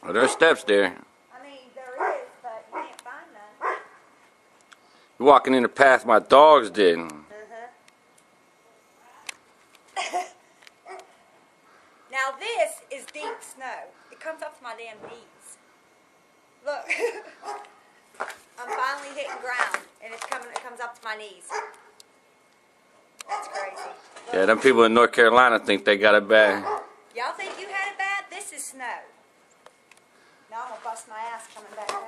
Well, there's steps there. I mean, there is, but you can't find none. You're walking in the path my dogs did. Now this is deep snow. It comes up to my damn knees. Look. I'm finally hitting ground, and it comes up to my knees. That's crazy. Look. Yeah, them people in North Carolina think they got it bad. Y'all think you had it bad? This is snow. Now I'm going to bust my ass coming back down.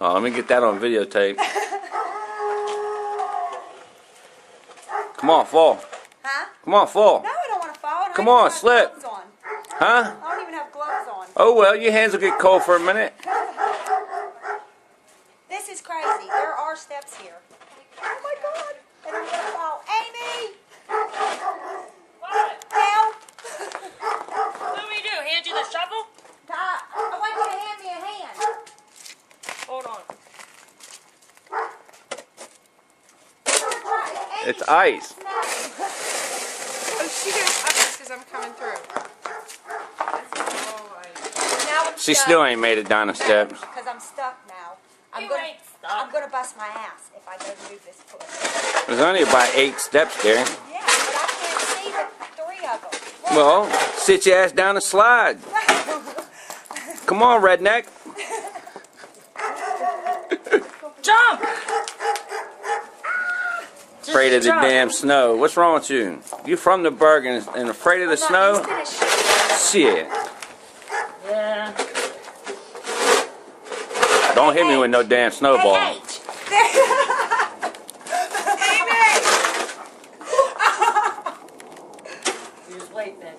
Oh, let me get that on videotape. Come on, fall. Huh? Come on, fall. No, I don't want to fall. I Come don't on, even have slip. gloves on. Huh? I don't even have gloves on. Oh, well, your hands will get cold for a minute. This is crazy. There are steps here. Oh my God. And I'm going to fall. Amy! What? Help! What do we do? Hand you the shovel? I want you to hand me a hand. Hold on. Amy, It's ice. snow. Oh, she goes up this as I'm coming through. Oh, Now I'm She stuck. still ain't made it down the steps. Because I'm stuck now. You gonna, ain't I'm stuck. going to bust my ass if I go to move this foot. There's only about 8 steps there. Yeah, but I can't see the 3 of them. Well, sit your ass down and slide. Come on, redneck. Jump! Afraid of the jump. damn snow. What's wrong with you? You from the Bergen and afraid of the I'm not snow? used to this shit. Shit. Yeah. Don't hit me with no damn snowball. Hey, Amy! You just wait then.